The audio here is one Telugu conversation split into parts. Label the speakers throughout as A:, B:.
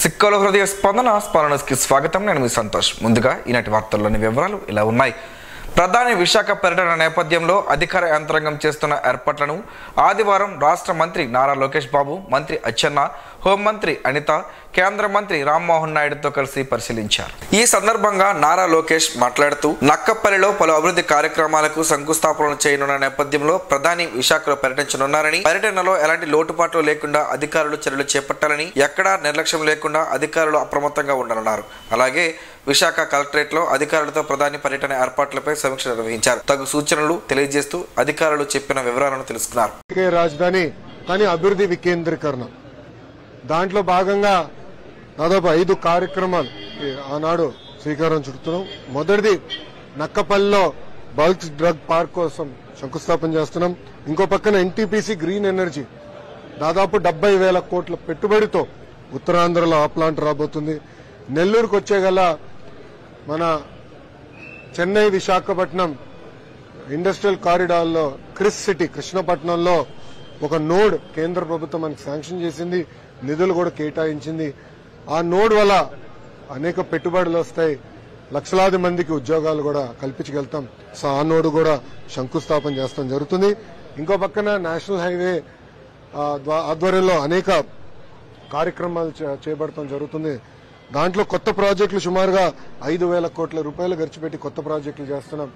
A: సిక్కోల హృదయ స్పందనకి స్వాగతం. నేను మీ సంతోష్. ముందుగా ఈనాటి వార్తల్లోని వివరాలు ఇలా ఉన్నాయి. ప్రధాని విశాఖ పర్యటన నేపథ్యంలో అధికార యంత్రాంగం చేస్తున్న ఏర్పాట్లను ఆదివారం రాష్ట్ర మంత్రి నారా లోకేష్ బాబు, మంత్రి అచ్చెన్న, హోంమంత్రి అనిత, కేంద్ర మంత్రి రామ్మోహన్ నాయుడుతో కలిసి పరిశీలించారు. ఈ సందర్భంగా నారా లోకేష్ మాట్లాడుతూ నక్కపల్లిలో పలు అభివృద్ధి కార్యక్రమాలకు శంకుస్థాపనలు చేయనున్న నేపథ్యంలో ప్రధాని విశాఖలో పర్యటించనున్నారని, పర్యటనలో ఎలాంటి లోటుపాట్లు లేకుండా అధికారులు చర్యలు చేపట్టాలని, ఎక్కడా నిర్లక్ష్యం లేకుండా అధికారులు అప్రమత్తంగా ఉండాలన్నారు. అలాగే విశాఖ కలెక్టరేట్ లో అధికారులతో ప్రధాని పర్యటన ఏర్పాట్లపై సమీక్ష నిర్వహించారు. తగు సూచనలు తెలియజేస్తూ అధికారులు చెప్పిన వివరాలను తెలుసుకున్నారు.
B: రాజధాని కానీ అభివృద్ధి వికేంద్రీకరణ దాంట్లో భాగంగా దాదాపు 5 కార్యక్రమాలు ఆనాడు శ్రీకారం చుడుతున్నాం. మొదటిది నక్కపల్లిలో బల్క్ డ్రగ్ పార్క్ కోసం శంకుస్థాపన చేస్తున్నాం. ఇంకో పక్కన ఎన్టీపీసీ గ్రీన్ ఎనర్జీ దాదాపు 70,000 కోట్ల పెట్టుబడితో ఉత్తరాంధ్రలో ఆ ప్లాంట్ రాబోతుంది. నెల్లూరుకు వచ్చేగల మన చెన్నై విశాఖపట్నం ఇండస్ట్రియల్ కారిడార్లో క్రిస్ సిటీ కృష్ణపట్నంలో ఒక నోడ్ కేంద్ర ప్రభుత్వం మనకి శాంక్షన్ చేసింది, నిధులు కూడా కేటాయించింది. ఆ నోడ్ వల్ల అనేక పెట్టుబడులు వస్తాయి, లక్షలాది మందికి ఉద్యోగాలు కూడా కల్పించగలుగుతాం. సో ఆ నోడ్ కూడా శంకుస్థాపన చేస్తాం జరుగుతుంది. ఇంకో పక్కన నేషనల్ హైవే ఆధ్వర్యంలో అనేక కార్యక్రమాలు చేపడతాం జరుగుతుంది. దాంట్లో కొత్త ప్రాజెక్టులు సుమారుగా 5,000 కోట్ల రూపాయలు ఖర్చు పెట్టి కొత్త ప్రాజెక్టులు చేస్తున్నాం.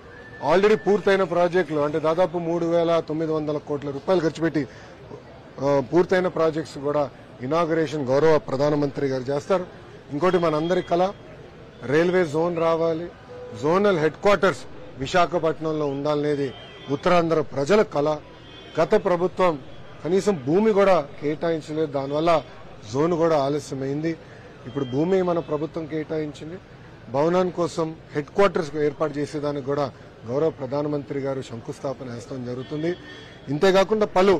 B: ఆల్రెడీ పూర్తయిన ప్రాజెక్టులు అంటే దాదాపు 3,900 కోట్ల రూపాయలు ఖర్చు పెట్టి పూర్తయిన ప్రాజెక్ట్స్ కూడా ఇనాగరేషన్ గౌరవ ప్రధానమంత్రి గారు చేస్తారు. ఇంకోటి మనందరి కళ రైల్వే జోన్ రావాలి, జోనల్ హెడ్ క్వార్టర్స్ విశాఖపట్నంలో ఉండాలనేది ఉత్తరాంధ్ర ప్రజల కళ. గత ప్రభుత్వం కనీసం భూమి కూడా కేటాయించలేదు, దానివల్ల జోన్ కూడా ఆలస్యమైంది. ఇప్పుడు భూమి మన ప్రభుత్వం కేటాయించింది. భవనాన్ని కోసం హెడ్ క్వార్టర్స్ ఏర్పాటు చేసేదానికి కూడా గౌరవ ప్రధానమంత్రి గారు శంకుస్థాపన చేస్తాం జరుగుతుంది. ఇంతేకాకుండా పలు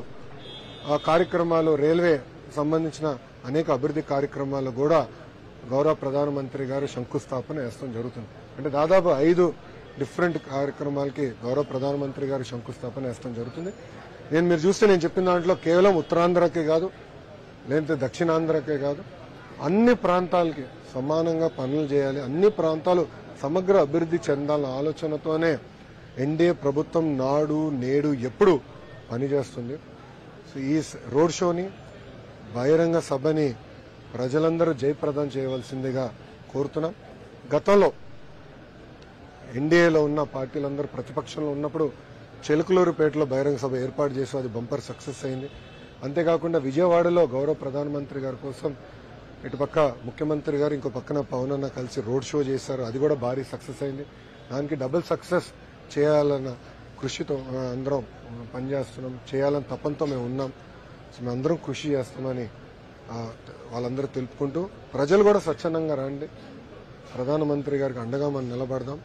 B: కార్యక్రమాలు రైల్వే సంబంధించిన అనేక అభివృద్ధి కార్యక్రమాలు కూడా గౌరవ ప్రధానమంత్రి గారు శంకుస్థాపన చేస్తాం జరుగుతుంది. అంటే దాదాపు 5 డిఫరెంట్ కార్యక్రమాలకి గౌరవ ప్రధానమంత్రి గారు శంకుస్థాపన చేస్తాం జరుగుతుంది. మీరు చూస్తే నేను చెప్పిన దాంట్లో కేవలం ఉత్తరాంధ్రకే కాదు, లేదంటే దక్షిణాంధ్రకే కాదు, అన్ని ప్రాంతాలకి సమానంగా పనులు చేయాలి, అన్ని ప్రాంతాలు సమగ్ర అభివృద్ధి చెందాలన్న ఆలోచనతోనే ఎన్డీఏ ప్రభుత్వం నాడు నేడు ఎప్పుడు పనిచేస్తుంది. సో ఈ రోడ్ షోని, బహిరంగ సభని ప్రజలందరూ జయప్రదం చేయవలసిందిగా కోరుతున్నాం. గతంలో ఎన్డీఏలో ఉన్న పార్టీలందరూ ప్రతిపక్షంలో ఉన్నప్పుడు చిలుకలూరుపేటలో బహిరంగ సభ ఏర్పాటు చేసి అది బంపర్ సక్సెస్ అయింది. అంతేకాకుండా విజయవాడలో గౌరవ ప్రధానమంత్రి గారి కోసం ఇటుపక్క ముఖ్యమంత్రి గారు ఇంకో పక్కన పవన్ అన్న కలిసి రోడ్ షో చేశారు, అది కూడా భారీ సక్సెస్ అయింది. దానికి డబుల్ సక్సెస్ చేయాలన్న కృషితో అందరం పనిచేస్తున్నాం, చేయాలని తపంతో మేము ఉన్నాం. సో మేము అందరం కృషి చేస్తామని వాళ్ళందరూ తెలుపుకుంటూ ప్రజలు కూడా స్వచ్ఛందంగా రండి, ప్రధానమంత్రి గారికి అండగా మనం నిలబడదాం.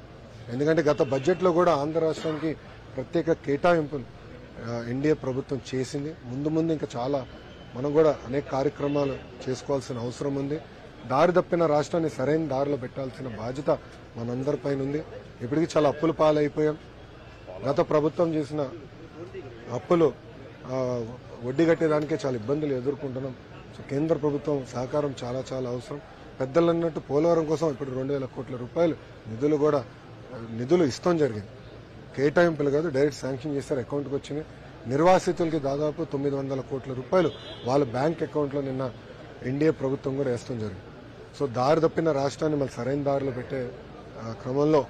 B: ఎందుకంటే గత బడ్జెట్లో కూడా ఆంధ్ర రాష్ట్రానికి ప్రత్యేక కేటాయింపులు ఎన్డీఏ ప్రభుత్వం చేసింది. ముందు ఇంకా చాలా మనం కూడా అనేక కార్యక్రమాలు చేసుకోవాల్సిన అవసరం ఉంది. దారి తప్పిన రాష్ట్రాన్ని సరైన దారిలో పెట్టాల్సిన బాధ్యత మనందరిపైన ఉంది. ఇప్పటికీ చాలా అప్పుల పాలైపోయాం. గత ప్రభుత్వం చేసిన అప్పులు వడ్డీ కట్టేదానికే చాలా ఇబ్బందులు ఎదుర్కొంటున్నాం. సో కేంద్ర ప్రభుత్వం సహకారం చాలా చాలా అవసరం. పెద్దలు అన్నట్టు పోలవరం కోసం ఇప్పుడు 2,000 కోట్ల రూపాయలు నిధులు ఇస్తాం జరిగింది. కేటాయింపులు కాదు, డైరెక్ట్ శాంక్షన్ చేస్తారు, అకౌంట్కి వచ్చినాయి. నిర్వాసితులకి దాదాపు 900 కోట్ల రూపాయలు వాళ్ళ బ్యాంక్ అకౌంట్లో నిన్న ఎన్డీఏ ప్రభుత్వం కూడా వేస్తాం జరిగింది. సో దారి తప్పిన రాష్ట్రాన్ని మళ్ళీ సరైన దారిలో పెట్టే క్రమంలో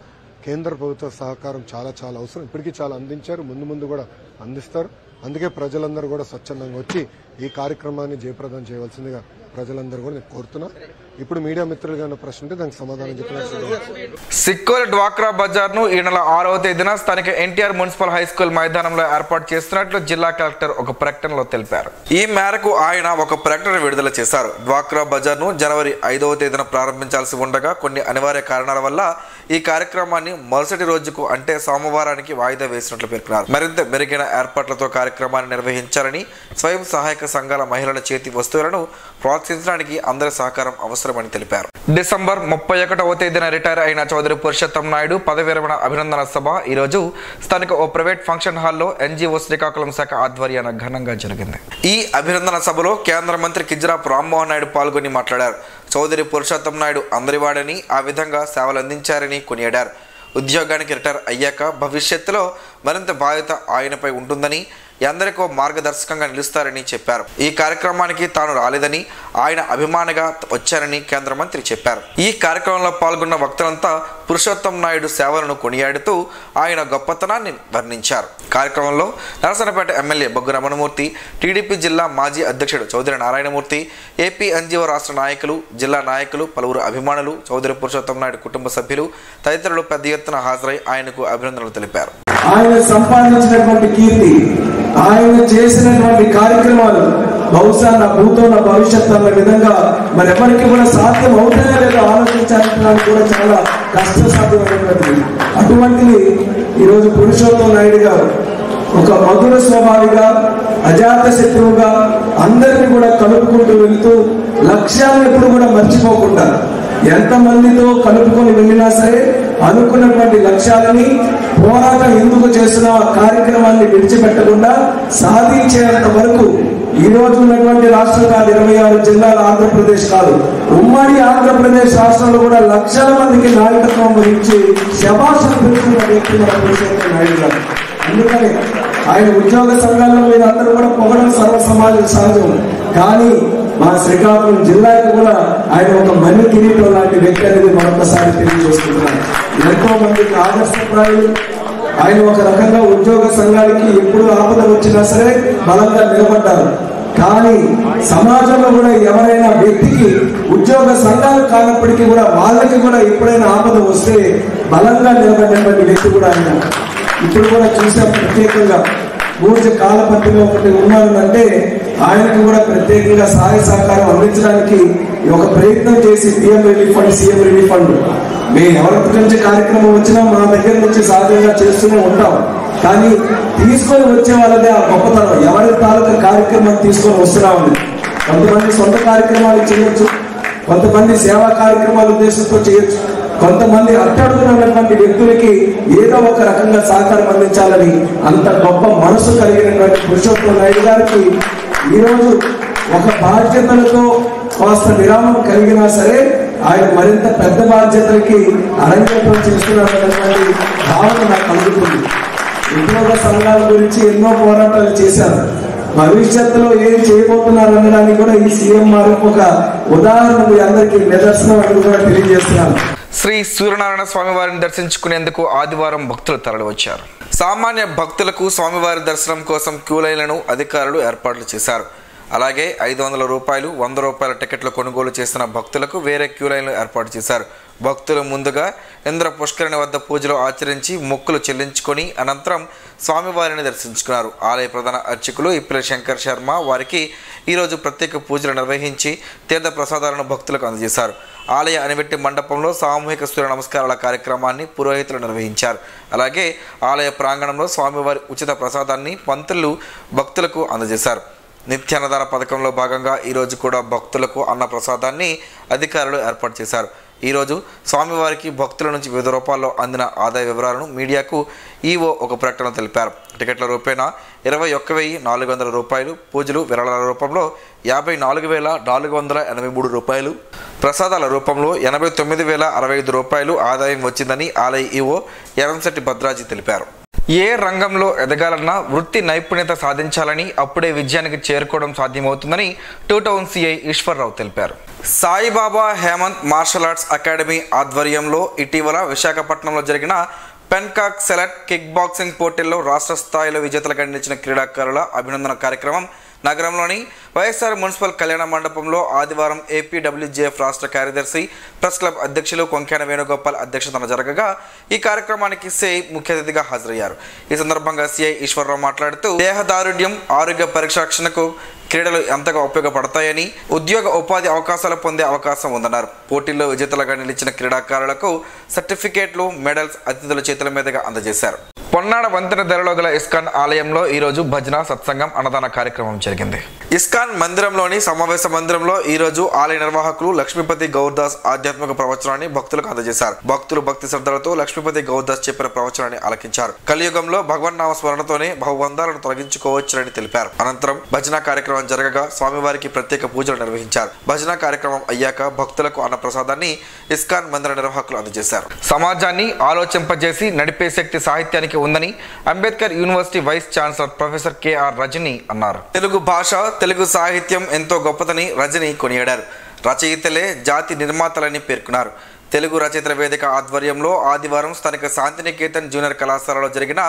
B: కేంద్ర ప్రభుత్వ సహకారం చాలా చాలా అవసరం. ఇప్పటికీ చాలా అందించారు, ముందు కూడా అందిస్తారు. అందుకే ప్రజలందరూ కూడా స్వచ్ఛందంగా వచ్చి ఈ కార్యక్రమాన్ని జయప్రదం చేయవలసిందిగా ప్రజలందరూ కూడా నేను కోరుతున్నా. ఇప్పుడు మీడియా మిత్రులుగా ఉన్న ప్రశ్న ఉంటే దానికి సమాధానం చెప్పిన
A: సిక్కోల్ డ్వాక్రా బజార్ ను ఈ నెల 6వ తేదీన స్థానిక ఎన్టీఆర్ మున్సిపల్ హై స్కూల్ మైదానంలో ఏర్పాటు చేస్తున్నట్లు జిల్లా కలెక్టర్ ఒక ప్రకటనలో తెలిపారు. ఈ మేరకు ఆయన ఒక ప్రకటన విడుదల చేశారు. డ్వాక్రా బజార్ ను జనవరి 5వ తేదీన ప్రారంభించాల్సి ఉండగా కొన్ని అనివార్య కారణాల వల్ల ఈ కార్యక్రమాన్ని మరుసటి రోజుకు అంటే సోమవారానికి వాయిదా వేసినట్లు పేర్కొన్నారు. మరింత మెరుగైన ఏర్పాట్లతో కార్యక్రమాన్ని నిర్వహించాలని, స్వయం సహాయక సంఘాల మహిళల చేతి వస్తువులను ప్రోత్సహించడానికి అందరి సహకారం అవసరమని తెలిపారు. డిసెంబర్ 31వ తేదీన రిటైర్ అయిన చౌదరి పురుషోత్తం నాయుడు పదవి విరమణ అభినందన సభ ఈ రోజు స్థానిక ఓ ప్రైవేట్ ఫంక్షన్ హాల్లో ఎన్జీఓ శ్రీకాకుళం శాఖ ఆధ్వర్యాన ఘనంగా జరిగింది. ఈ అభినందన సభలో కేంద్ర మంత్రి కిజ్రాప్ రామ్మోహన్ నాయుడు పాల్గొని మాట్లాడారు. చౌదరి పురుషోత్తం నాయుడు అందరివాడని, ఆ విధంగా సేవలు అందించారని కొనియాడారు. ఉద్యోగానికి రిటైర్ అయ్యాక భవిష్యత్తులో మరింత బాధ్యత ఆయనపై ఉంటుందని, ఎందరికో మార్గదర్శకంగా నిలుస్తారని చెప్పారు. ఈ కార్యక్రమానికి తాను రాలేదని, ఆయన అభిమానిగా వచ్చారని కేంద్ర మంత్రి చెప్పారు. ఈ కార్యక్రమంలో పాల్గొన్న వక్తలంతా పురుషోత్తం నాయుడు సేవలను కొనియాడుతూ ఆయన గొప్పతనాన్ని వర్ణించారు. కార్యక్రమంలో నరసన్నపేట ఎమ్మెల్యే బొగ్గు రమణమూర్తి, టీడీపీ జిల్లా మాజీ అధ్యక్షుడు చౌదరి నారాయణమూర్తి, ఏపీ ఎన్జీఓ రాష్ట్ర నాయకులు, జిల్లా నాయకులు, పలువురు అభిమానులు, చౌదరి పురుషోత్తం నాయుడు కుటుంబ సభ్యులు తదితరులు పెద్ద ఎత్తున హాజరై ఆయనకు అభినందనలు తెలిపారు.
C: ఆయన సంపాదించినటువంటి కీర్తి, ఆయన చేసినటువంటి కార్యక్రమాలు బహుశా నా భూతో నా భవిష్యత్తు అన్న విధంగా మరి ఎవరికి కూడా సాధ్యం అవుతాయో లేదో ఆలోచించడానికి కూడా చాలా కష్టసాధ్యమైనటువంటిది. అటువంటిది ఈరోజు పురుషోత్తం నాయుడు గారు ఒక మధుర స్వభావిగా, అజాత శత్రువుగా అందరినీ కూడా కలుపుకుంటూ వెళుతూ లక్ష్యాన్ని ఎప్పుడు కూడా మర్చిపోకుండా ఎంతమందితో కలుపుకొని వెళ్ళినా సరే అనుకున్నటువంటి లక్ష్యాలని పోరాటం ఎందుకు చేస్తున్న కార్యక్రమాన్ని విడిచిపెట్టకుండా సాధించేంత వరకు ఈ రోజు ఉన్నటువంటి రాష్ట్రం కాదు, 26 జిల్లాల ఆంధ్రప్రదేశ్ కాదు, ఉమ్మడి ఆంధ్రప్రదేశ్ రాష్ట్రంలో కూడా లక్షల మందికి నాయకత్వం వహించి శభాషణ పెట్టుకున్న వ్యక్తి మన పురుషోత్తం నాయుడు గారు. అందుకని ఆయన ఉద్యోగ సంఘాల్లో మీద అందరూ కూడా పొగడం సహజం. కానీ మా శ్రీకాకుళం జిల్లాకు కూడా ఆయన ఒక మణి కిరీటం లాంటి వ్యక్తి అనేది మరొకసారి తెలియజేస్తున్నారు. ఎంతో మందికి ఆదర్శప్రాయులు. ఆయన ఒక రకంగా ఉద్యోగ సంఘానికి ఎప్పుడు ఆపద వచ్చినా సరే బలంగా నిలబడ్డారు. కానీ సమాజంలో కూడా ఎవరైనా వ్యక్తికి ఉద్యోగ సంఘాలు కానప్పటికీ కూడా వాళ్ళకి కూడా ఎప్పుడైనా ఆపద వస్తే బలంగా నిలబడినటువంటి వ్యక్తి కూడా ఆయన. ఇప్పుడు కూడా చూసాం, ప్రత్యేకంగా ఊర్జ కాలపట్టిలో ఒకటి ఉన్నారంటే ఆయనకు కూడా ప్రత్యేకంగా సహాయ సహకారం అందించడానికి ఒక ప్రయత్నం చేసి PM relief fund, CM relief fund మేము ఎవరి నుంచి కార్యక్రమం వచ్చినా మా దగ్గర నుంచి సహజంగా చేస్తూనే ఉంటాం. కానీ తీసుకొని వచ్చే వాళ్ళదే ఆ గొప్పతనం. ఎవరి తాలూకా కార్యక్రమం తీసుకొని వస్తున్నామని కొంతమంది సొంత కార్యక్రమాలు చేయొచ్చు, కొంతమంది సేవా కార్యక్రమాల ఉద్దేశంతో చేయొచ్చు, కొంతమంది అట్టడుగుతున్నటువంటి వ్యక్తులకి ఏదో ఒక రకంగా సహకారం అందించాలని అంత గొప్ప మనసు కలిగినటువంటి పురుషోత్తం నాయుడు గారికి ఈరోజు ఒక బాధ్యతలతో కాస్త విరామం కలిగినా సరే ఆయన మరింత పెద్ద బాధ్యతలకి అరంగేట్రం చేస్తున్నారన్నటువంటి భావన నాకు కలుగుతుంది. ఉద్యోగ సంఘాల గురించి ఎన్నో పోరాటాలు చేశారు. భవిష్యత్తులో ఏం చేయబోతున్నారు అనడానికి కూడా ఈ సీఎం మార్పు ఒక ఉదాహరణ మీ అందరికీ నిదర్శనం అని కూడా తెలియజేస్తున్నారు.
A: శ్రీ సూర్యనారాయణ స్వామివారిని దర్శించుకునేందుకు ఆదివారం భక్తులు తరలివచ్చారు. సామాన్య భక్తులకు స్వామివారి దర్శనం కోసం క్యూ లైన్లను అధికారులు ఏర్పాట్లు చేశారు. అలాగే 500 రూపాయలు, 100 రూపాయల టికెట్లు కొనుగోలు చేసిన భక్తులకు వేరే క్యూ లైన్లు ఏర్పాటు చేశారు. భక్తులు ముందుగా ఇంద్ర పుష్కరిణి వద్ద పూజలు ఆచరించి మొక్కులు చెల్లించుకొని అనంతరం స్వామివారిని దర్శించుకున్నారు. ఆలయ ప్రధాన అర్చకులు ఇప్పిల శంకర్ శర్మ వారికి ఈరోజు ప్రత్యేక పూజలు నిర్వహించి తీర్థ ప్రసాదాలను భక్తులకు అందజేశారు. ఆలయ అనివెట్టి మండపంలో సామూహిక సూర్య నమస్కారాల కార్యక్రమాన్ని పురోహితులు నిర్వహించారు. అలాగే ఆలయ ప్రాంగణంలో స్వామివారి ఉచిత ప్రసాదాన్ని పంతులు భక్తులకు అందజేశారు. నిత్యాన్నదాన పథకంలో భాగంగా ఈరోజు కూడా భక్తులకు అన్న ప్రసాదాన్ని అధికారులు ఏర్పాటు చేశారు. ఈరోజు స్వామివారికి భక్తుల నుంచి వివిధ రూపాల్లో అందిన ఆదాయ వివరాలను మీడియాకు ఈవో ఒక ప్రకటన తెలిపారు. టికెట్ల రూపేణా 21,400 రూపాయలు, పూజలు విరాళాల రూపంలో 54,483 రూపాయలు, ప్రసాదాల రూపంలో 89,065 రూపాయలు ఆదాయం వచ్చిందని ఆలయ ఈవో ఎరంశెట్టి భద్రాజీ తెలిపారు. ఏ రంగంలో ఎదగాలన్నా వృత్తి నైపుణ్యత సాధించాలని, అప్పుడే విజయానికి చేరుకోవడం సాధ్యమవుతుందని టౌన్ సిఐ ఈశ్వర్రావు తెలిపారు. Saibaba Hemanth martial arts academy ఆధ్వర్యంలో ఇటీవల విశాఖపట్నంలో జరిగిన పెన్కాక్ సెలెక్ట్ కిక్ బాక్సింగ్ పోటీల్లో రాష్ట్ర స్థాయిలో విజేతలుగా నిలిచిన క్రీడాకారుల అభినందన కార్యక్రమం నగరంలోని వైఎస్ఆర్ మున్సిపల్ కళ్యాణ మండపంలో ఆదివారం ఏపీడబ్ల్యూజేఎఫ్ రాష్ట్ర కార్యదర్శి, ప్రెస్ క్లబ్ అధ్యక్షులు కొంకేన వేణుగోపాల్ అధ్యక్షతన జరగగా ఈ కార్యక్రమానికి సిఐ ముఖ్య అతిథిగా హాజరయ్యారు. ఈ సందర్భంగా సిఐ ఈశ్వర్రావు మాట్లాడుతూ దేహదారుఢ్యం, ఆరోగ్య పరిరక్షణకు క్రీడలు ఎంతగా ఉపయోగపడతాయని, ఉద్యోగ ఉపాధి అవకాశాలు పొందే అవకాశం ఉందన్నారు. పోటీల్లో విజేతలుగా నిలిచిన క్రీడాకారులకు సర్టిఫికేట్లు, మెడల్స్ అతిథుల చేతుల మీదుగా అందజేశారు. పొన్నాడ వంతెన ధరలో గల ఇస్కాన్ ఆలయంలో ఈరోజు భజన, సత్సంగం, అన్నదాన కార్యక్రమం జరిగింది. ఇస్కాన్ మందిరంలోని సమావేశ మందిరంలో ఈ రోజు ఆలయ నిర్వాహకులు లక్ష్మీపతి గౌర్దాస్ ఆధ్యాత్మిక ప్రవచనాన్ని భక్తులకు అందజేశారు. భక్తులు భక్తి శ్రద్ధలతో లక్ష్మీపతి గౌర్దాస్ చెప్పిన ప్రవచనాన్ని ఆలకించారు. కలియుగంలో భగవన్నామ స్మరణతోనే బహుబంధాలను తొలగించుకోవచ్చునని తెలిపారు. అనంతరం భజన కార్యక్రమం జరగగా స్వామివారికి ప్రత్యేక పూజలు నిర్వహించారు. భజన కార్యక్రమం అయ్యాక భక్తులకు అన్నప్రసాదాన్ని ఇస్కాన్ మందిర నిర్వాహకులు అందజేశారు. సమాజాన్ని ఆలోచింపజేసి నడిపే శక్తి సాహిత్యానికి ఉందని Ambedkar university vice chancellor professor KR Rajani అన్నారు. తెలుగు భాష తెలుగు సాహిత్యం ఎంతో గొప్పదని రజని కొనియాడారు. రచయితలే జాతి నిర్మాతలని పేర్కొన్నారు. తెలుగు రచయితల వేదిక ఆధ్వర్యంలో ఆదివారం స్థానిక శాంతినికేతన్ జూనియర్ కళాశాలలో జరిగిన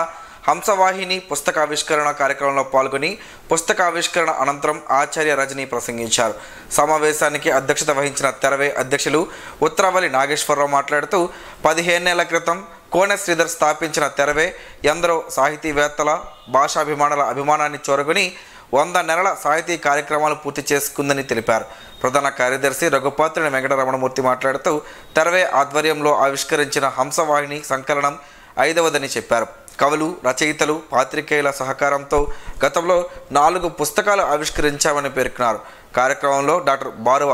A: హంసవాహిని పుస్తకావిష్కరణ కార్యక్రమంలో పాల్గొని పుస్తకావిష్కరణ అనంతరం ఆచార్య రజని ప్రసంగించారు. సమావేశానికి అధ్యక్షత వహించిన తెరవే అధ్యక్షులు ఉత్తరవల్లి నాగేశ్వరరావు మాట్లాడుతూ 15 ఏళ్ల క్రితం కోనె శ్రీధర్ స్థాపించిన తెరవే ఎందరో సాహితీవేత్తల భాషాభిమానుల అభిమానాన్ని చూరగొని 100 నెలల సాహితీ కార్యక్రమాలు పూర్తి చేసుకుందని తెలిపారు. ప్రధాన కార్యదర్శి రఘుపాత్రుని వెంకటరమణమూర్తి మాట్లాడుతూ తెరవే ఆధ్వర్యంలో ఆవిష్కరించిన హంసవాహిని సంకలనం 5వదని చెప్పారు. కవులు, రచయితలు, పాత్రికేయుల సహకారంతో గతంలో 4 పుస్తకాలు ఆవిష్కరించామని పేర్కొన్నారు. కార్యక్రమంలో doctor Baruva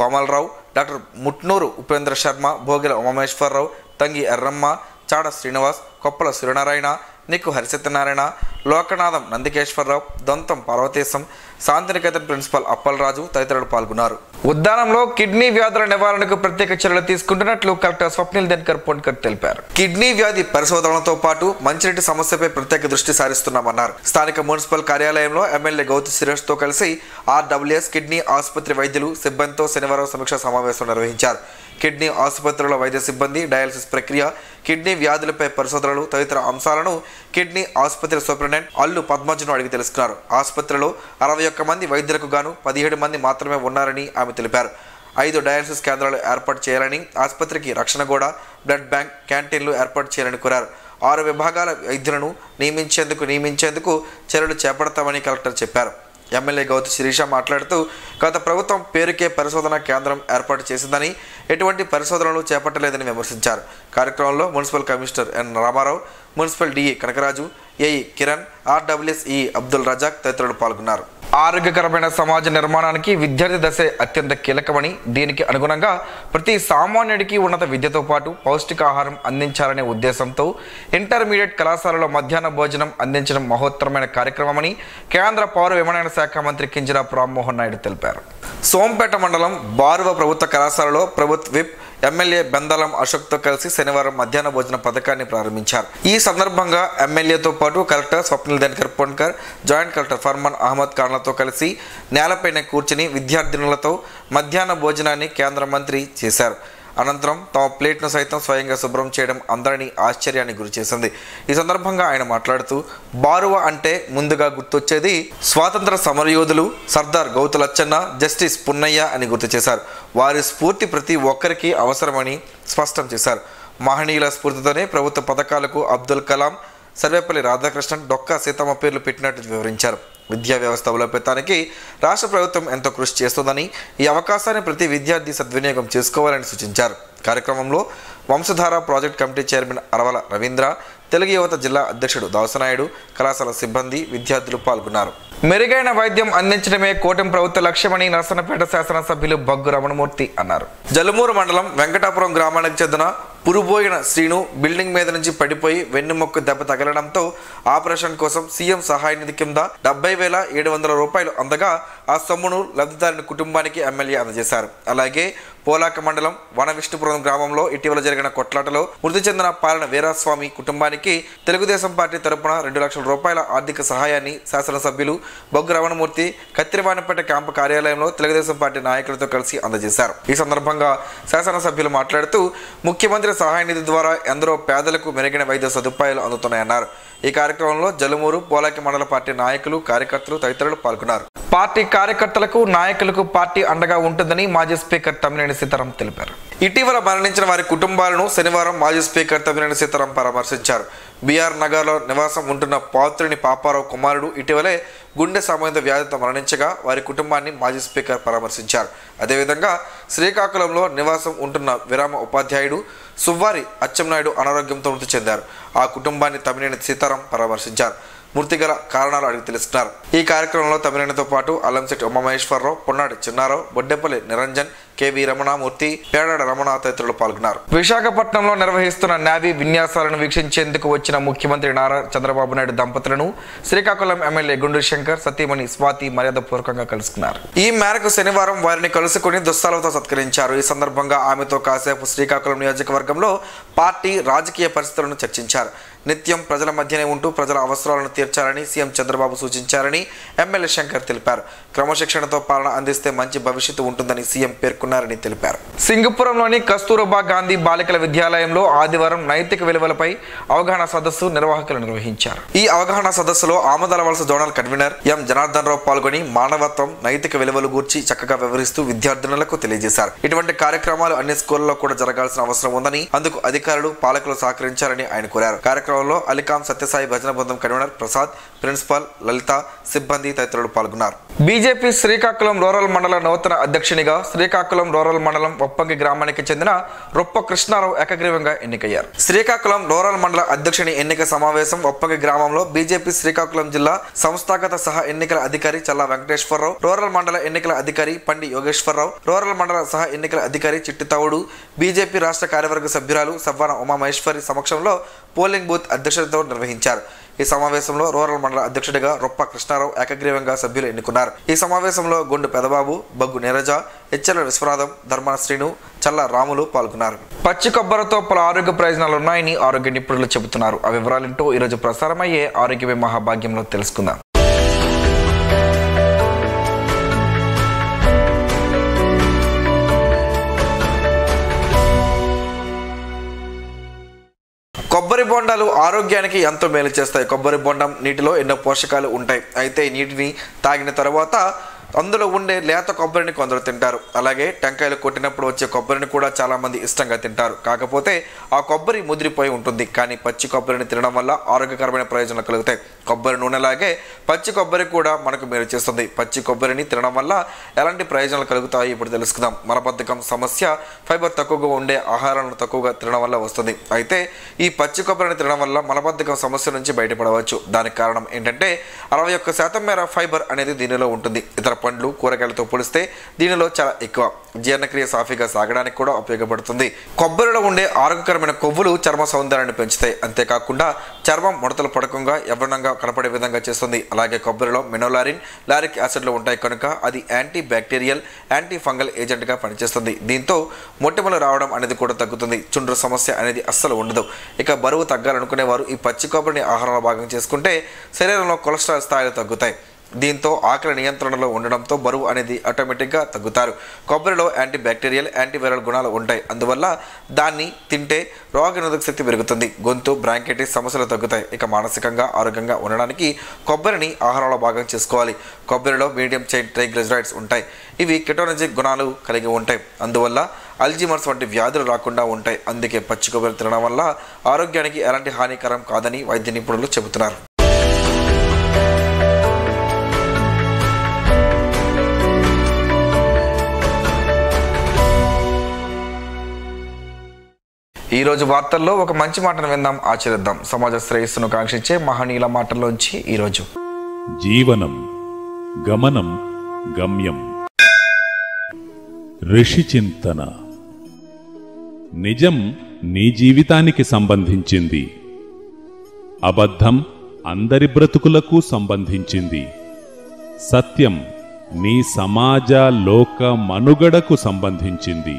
A: Komalarao, doctor Mutnuru Upendra Sharma, Bhogila Umeswararao, Tangi Erramma, Chada Srinivas, Koppala Suryanarayana, Nikku Harisatyanarayana, Lokanatham Nandikeswararao, Dontam Parvateesam, Shantiniketan principal Appalaraju తదితరులు పాల్గొన్నారు. ఉద్దానంలో కిడ్నీ వ్యాధుల నివారణకు ప్రత్యేక చర్యలు తీసుకుంటున్నట్లు కలెక్టర్ స్వప్నిల్ దినకర్ పొన్కర్ తెలిపారు. కిడ్నీ వ్యాధి పరిశోధనలతో పాటు మంచినీటి సమస్యపై ప్రత్యేక దృష్టి సారిస్తున్నామన్నారు. స్థానిక మున్సిపల్ కార్యాలయంలో ఎమ్మెల్యే గౌతు సురేష్ తో కలిసి ఆర్డబ్ల్యూఎస్ కిడ్నీ ఆసుపత్రి వైద్యులు సిబ్బందితో శనివారం సమీక్షా సమావేశం నిర్వహించారు. కిడ్నీ ఆసుపత్రిలో వైద్య సిబ్బంది, డయాలసిస్ ప్రక్రియ, కిడ్నీ వ్యాధులపై పరిశోధనలు తదితర అంశాలను కిడ్నీ ఆసుపత్రి సూపరింటెండెంట్ అల్లు పద్మజను అడిగి తెలుసుకున్నారు. ఆసుపత్రిలో 61 మంది వైద్యులకు గాను 17 మంది మాత్రమే ఉన్నారని ఆమె తెలిపారు. 5 డయాలసిస్ కేంద్రాలు ఏర్పాటు చేయాలని, ఆసుపత్రికి రక్షణ గోడ, బ్లడ్ బ్యాంక్, క్యాంటీన్లు ఏర్పాటు చేయాలని కోరారు. 6 విభాగాల వైద్యులను నియమించేందుకు చర్యలు చేపడతామని కలెక్టర్ చెప్పారు. ఎమ్మెల్యే గౌతు శిరీష మాట్లాడుతూ గత ప్రభుత్వం పేరుకే పరిశోధన కేంద్రం ఏర్పాటు చేసిందని, ఎటువంటి పరిశోధనలు చేపట్టలేదని విమర్శించారు. కార్యక్రమంలో municipal commissioner N Ramarao, municipal DE Kanakaraju, AE Kiran, RWS E Abdul Razak తదితరులు పాల్గొన్నారు. ఆరోగ్యకరమైన సమాజ నిర్మాణానికి విద్యార్థి దశే అత్యంత కీలకమని, దీనికి అనుగుణంగా ప్రతి సామాన్యుడికి ఉన్నత విద్యతో పాటు పౌష్టికాహారం అందించాలనే ఉద్దేశంతో ఇంటర్మీడియట్ కళాశాలలో మధ్యాహ్న భోజనం అందించడం మహోత్తరమైన కార్యక్రమమని కేంద్ర పౌర విమానయాన శాఖ మంత్రి కింజరాపు రామ్మోహన్ నాయుడు తెలిపారు. సోంపేట మండలం బారువ ప్రభుత్వ కళాశాలలో ప్రభుత్వ విప్ ఎమ్మెల్యే బెందలం అశోక్తో కలిసి శనివారం మధ్యాహ్న భోజన పథకాన్ని ప్రారంభించారు. ఈ సందర్భంగా ఎమ్మెల్యేతో పాటు collector Swapnil Dinakar Ponkar, joint collector Farman Ahmad ఖాన్లతో కలిసి నేలపైన కూర్చుని విద్యార్థినులతో మధ్యాహ్న భోజనాన్ని కేంద్ర మంత్రి చేశారు. అనంతరం తమ ప్లేట్ను సైతం స్వయంగా శుభ్రం చేయడం అందరినీ ఆశ్చర్యానికి గురిచేసింది. ఈ సందర్భంగా ఆయన మాట్లాడుతూ బారువ అంటే ముందుగా గుర్తొచ్చేది స్వాతంత్ర సమరయోధులు సర్దార్ గౌతు లచ్చన్న, జస్టిస్ పున్నయ్య అని గుర్తు చేశారు. వారి స్ఫూర్తి ప్రతి ఒక్కరికి అవసరమని స్పష్టం చేశారు. మహనీయుల స్ఫూర్తితోనే ప్రభుత్వ పథకాలకు అబ్దుల్ కలాం, సర్వేపల్లి రాధాకృష్ణన్, డొక్కా సీతమ్మ పేర్లు పెట్టినట్టు వివరించారు. విద్యా వ్యవస్థ బలోపేతానికి రాష్ట్ర ప్రభుత్వం ఎంతో కృషి చేస్తోందని, ఈ అవకాశాన్ని ప్రతి విద్యార్థి సద్వినియోగం చేసుకోవాలని సూచించారు. కార్యక్రమంలో Vamsadhara project committee chairman అరవల Ravindra, Telugu యువత జిల్లా అధ్యక్షుడు దాసనాయుడు, కళాశాల సిబ్బంది, విద్యార్థులు పాల్గొన్నారు. మెరుగైన వైద్యం అందించడమే కూటమి ప్రభుత్వ లక్ష్యమని నరసన్నపేట శాసనసభ్యులు బగ్గు రమణమూర్తి అన్నారు. జలుమూరు మండలం వెంకటాపురం గ్రామానికి చెందిన పురుబోయిన శ్రీను బిల్డింగ్ మీద నుంచి పడిపోయి వెన్నుముక్క దెబ్బ తగలడంతో ఆపరేషన్ కోసం సీఎం సహాయ నిధి కింద 70,700 రూపాయలు అందగా ఆ సొమ్మును లబ్ధిదారుని కుటుంబానికి ఎమ్మెల్యే అందజేశారు. అలాగే పోలాక మండలం వనవిష్ణుపురం గ్రామంలో ఇటీవల జరిగిన కొట్లాటలో మృతి చెందిన పాలన వీరాస్వామి కుటుంబానికి తెలుగుదేశం పార్టీ తరపున 2 లక్షల రూపాయల ఆర్థిక సహాయాన్ని శాసనసభ్యులు బొగ్గు రమణమూర్తి కత్తిరివానిపేట క్యాంపు కార్యాలయంలో తెలుగుదేశం పార్టీ నాయకులతో కలిసి అందజేశారు. ఈ సందర్భంగా శాసనసభ్యులు మాట్లాడుతూ ముఖ్యమంత్రి సహాయ నిధి ద్వారా ఎందరో పేదలకు మెరుగైన వైద్య సదుపాయాలు అందుతున్నాయన్నారు. ఈ కార్యక్రమంలో జలుమూరు పోలాకి మండల పార్టీ నాయకులు, కార్యకర్తలు తదితరులు పాల్గొన్నారు. పార్టీ కార్యకర్తలకు, నాయకులకు పార్టీ అండగా ఉంటుందని మాజీ స్పీకర్ తమ్మినేని సీతారాం తెలిపారు. ఇటీవల మరణించిన వారి కుటుంబాలను శనివారం మాజీ స్పీకర్ తమ్మినేని సీతారాం పరామర్శించారు. బీఆర్ నగర్లో నివాసం ఉంటున్న పాత్రుని పాపారావు కుమారుడు ఇటీవలే గుండె సంబంధిత వ్యాధితో మరణించగా వారి కుటుంబాన్ని మాజీ స్పీకర్ పరామర్శించారు. అదేవిధంగా శ్రీకాకుళంలో నివాసం ఉంటున్న విరామ ఉపాధ్యాయుడు సువ్వారి అచ్చెన్నాయుడు అనారోగ్యంతో మృతి చెందారు. ఆ కుటుంబాన్ని తమ్మినేని సీతారాం పరామర్శించారు. మృతి గల కారణాలు అడిగి తెలుసుకున్నారు. ఈ కార్యక్రమంలో తమిళనితో పాటు అల్లంశెట్టి ఉమామహేశ్వరరావు, పొన్నాడి చిన్నారావు, బొడ్డెపల్లి నిరంజన్, కెవి రమణమూర్తి, పేడాడ రమణ తదితరులు పాల్గొన్నారు. విశాఖపట్నంలో నిర్వహిస్తున్న నేవీ విన్యాసాలను వీక్షించేందుకు వచ్చిన ముఖ్యమంత్రి నారా చంద్రబాబు నాయుడు దంపతులను శ్రీకాకుళం ఎమ్మెల్యే గుండు శంకర్, సతీమణి స్వాతి మర్యాదపూర్వకంగా కలుసుకున్నారు. ఈ మేరకు శనివారం వారిని కలుసుకుని దుస్తాలతో సత్కరించారు. ఈ సందర్భంగా ఆమెతో కాసేపు శ్రీకాకుళం నియోజకవర్గంలో పార్టీ రాజకీయ పరిస్థితులను చర్చించారు. నిత్యం ప్రజల మధ్యనే ఉంటూ ప్రజల అవసరాలను తీర్చాలని సీఎం చంద్రబాబు సూచించారని ఎమ్మెల్యే శంకర్ తెలిపారు. క్రమశిక్షణతో పాలన అందిస్తే మంచి భవిష్యత్తు ఉంటుందని సీఎం పేర్కొన్నారని తెలిపారు. సింగపురంలోని కస్తూర్బా గాంధీ బాలికల విద్యాలయంలో ఆదివారం నైతిక విలువలపై అవగాహన సదస్సు నిర్వాహకులు నిర్వహించారు. ఈ అవగాహన సదస్సులో ఆమదాల వలస zonal convener M Janardhan Rao పాల్గొని మానవత్వం, నైతిక విలువలు గూర్చి చక్కగా వివరిస్తూ విద్యార్థినులకు తెలియజేశారు. ఇటువంటి కార్యక్రమాలు అన్ని స్కూళ్లలో కూడా జరగాల్సిన అవసరం ఉందని, అందుకు అధికారులు, పాలకులు సహకరించాలని ఆయన కోరారు. కార్యక్రమంలో అలికాం సత్యసాయి భజన బృందం కన్వీనర్ ప్రసాద్, ప్రిన్సిపల్ లలిత, సిబ్బంది తదితరులు పాల్గొన్నారు. బీజేపీ శ్రీకాకుళం రూరల్ మండల నూతన అధ్యక్షునిగా శ్రీకాకుళం రూరల్ మండలం ఒప్పంగి గ్రామానికి చెందిన రొప్ప కృష్ణారావు ఏకగ్రీవంగా ఎన్నికయ్యారు. శ్రీకాకుళం రూరల్ మండల అధ్యక్షుని ఎన్నిక సమావేశం ఒప్పంగి గ్రామంలో బీజేపీ శ్రీకాకుళం జిల్లా సంస్థాగత సహా ఎన్నికల అధికారి చల్లా వెంకటేశ్వరరావు, రూరల్ మండల ఎన్నికల అధికారి పండి యోగేశ్వరరావు, రూరల్ మండల సహా ఎన్నికల అధికారి చిట్టితవుడు, బీజేపీ రాష్ట్ర కార్యవర్గ సభ్యురాలు సవ్వాన ఉమామహేశ్వరి సమక్షంలో పోలింగ్ బూత్ అధ్యక్షతతో నిర్వహించారు. ఈ సమావేశంలో రూరల్ మండల అధ్యక్షుడిగా రొప్ప కృష్ణారావు ఏకగ్రీవంగా సభ్యులు ఎన్నుకున్నారు. ఈ సమావేశంలో గుండు పెదబాబు, బగ్గు నీరజ, హెచ్ఎల్ విశ్వనాథం, ధర్మన శ్రీను, చల్ల రాములు పాల్గొన్నారు. పచ్చి కొబ్బరితో పలు ఆరోగ్య ప్రయోజనాలు ఉన్నాయని ఆరోగ్య నిపుణులు చెబుతున్నారు. ఆ వివరాలేంటో ఈరోజు ప్రసారమయ్యే ఆరోగ్యమే మహాభాగ్యంలో తెలుసుకుందాం. కొబ్బరి బొండాలు ఆరోగ్యానికి ఎంతో మేలు చేస్తాయి. కొబ్బరి బొండం నీటిలో ఎన్నో పోషకాలు ఉంటాయి. అయితే నీటిని తాగిన తర్వాత అందులో ఉండే లేత కొబ్బరిని కొందరు తింటారు. అలాగే టెంకాయలు కొట్టినప్పుడు వచ్చే కొబ్బరిని కూడా చాలా మంది ఇష్టంగా తింటారు. కాకపోతే ఆ కొబ్బరి ముదిరిపోయి ఉంటుంది. కానీ పచ్చి కొబ్బరిని తినడం వల్ల ఆరోగ్యకరమైన ప్రయోజనాలు కలుగుతాయి. కొబ్బరి నూనెలాగే పచ్చి కొబ్బరి కూడా మనకు మేలు చేస్తుంది. పచ్చి కొబ్బరిని తినడం వల్ల ఎలాంటి ప్రయోజనాలు కలుగుతాయో ఇప్పుడు తెలుసుకుందాం. మలబద్ధకం సమస్య ఫైబర్ తక్కువగా ఉండే ఆహారాలను తక్కువగా తినడం వల్ల వస్తుంది. అయితే ఈ పచ్చి కొబ్బరిని తినడం వల్ల మలబద్ధకం సమస్య నుంచి బయటపడవచ్చు. దానికి కారణం ఏంటంటే 61% మేర ఫైబర్ అనేది దీనిలో ఉంటుంది. ఇతర పండ్లు, కూరగాయలతో పోలిస్తే దీనిలో చాలా ఎక్కువ. జీర్ణక్రియ సాఫీగా సాగడానికి కూడా ఉపయోగపడుతుంది. కొబ్బరిలో ఉండే ఆరోగ్యకరమైన కొవ్వులు చర్మ సౌందర్యాన్ని పెంచుతాయి. అంతేకాకుండా చర్మం ముడతలు పడకుండా యవ్వనంగా కనపడే విధంగా చేస్తుంది. అలాగే కొబ్బరిలో మినోలారిన్, లారిక్ యాసిడ్లు ఉంటాయి కనుక అది యాంటీ బ్యాక్టీరియల్, యాంటీ ఫంగల్ ఏజెంట్గా పనిచేస్తుంది. దీంతో మొటిమలు రావడం అనేది కూడా తగ్గుతుంది. చుండ్రు సమస్య అనేది అస్సలు ఉండదు. ఇక బరువు తగ్గాలనుకునే వారు ఈ పచ్చి కొబ్బరిని ఆహారంలో భాగం చేసుకుంటే శరీరంలో కొలెస్ట్రాల్ స్థాయిలు తగ్గుతాయి. దీంతో ఆకలి నియంత్రణలో ఉండడంతో బరువు అనేది ఆటోమేటిక్గా తగ్గుతారు. కొబ్బరిలో యాంటీ బ్యాక్టీరియల్, యాంటీవైరల్ గుణాలు ఉంటాయి. అందువల్ల దాన్ని తింటే రోగనిరోధక శక్తి పెరుగుతుంది. గొంతు, బ్రాంకైటిస్ సమస్యలు తగ్గుతాయి. ఇక మానసికంగా ఆరోగ్యంగా ఉండడానికి కొబ్బరిని ఆహారంలో భాగం చేసుకోవాలి. కొబ్బరిలో మీడియం చైన్ ట్రైగ్లిజరైడ్స్ ఉంటాయి. ఇవి కెటోనజిక్ గుణాలు కలిగి ఉంటాయి. అందువల్ల అల్జీమర్స్ వంటి వ్యాధులు రాకుండా ఉంటాయి. అందుకే పచ్చి కొబ్బరి తినడం వల్ల ఆరోగ్యానికి ఎలాంటి హానికరం కాదని వైద్య నిపుణులు చెబుతున్నారు. ఈ రోజు వార్తల్లో ఒక మంచి మాటను విందాం, ఆచరిద్దాం. సమాజ శ్రేయస్సును కాంక్షించే మహనీయుల మాటల్లోంచి ఈరోజు
D: జీవనం గమనం గమ్యం. ఋషి చింతన. నిజం నీ జీవితానికి సంబంధించింది. అబద్ధం అందరి బ్రతుకులకు సంబంధించింది. సత్యం నీ సమాజ లోక మనుగడకు సంబంధించింది.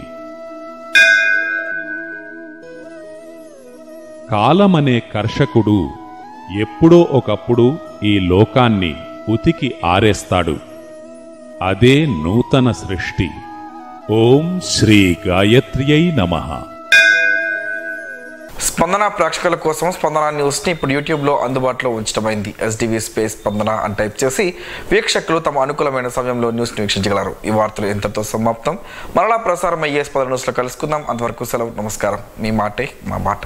D: కాలమనే కర్షకుడు ఎప్పుడో ఒకప్పుడు ఈ లోకాన్ని ఉతికి ఆరేస్తాడు. అదే నూతన సృష్టి. ఓం శ్రీ గాయత్ర్యై నమః.
A: స్పందన ప్రేక్షకుల కోసం స్పందన న్యూస్ని ఇప్పుడు యూట్యూబ్లో అందుబాటులో ఉంచడమైంది. SDV స్పేస్ స్పందన అని టైప్ చేసి వీక్షకులు తమ అనుకూలమైన సమయంలో న్యూస్ని వీక్షించగలరు. ఈ వార్తలు ఇంతటితో సమాప్తం. మరలా ప్రసారం అయ్యే స్పందన న్యూస్లో కలుసుకుందాం. అంతవరకు సెలవు. నమస్కారం. మీ మాటే మా మాట.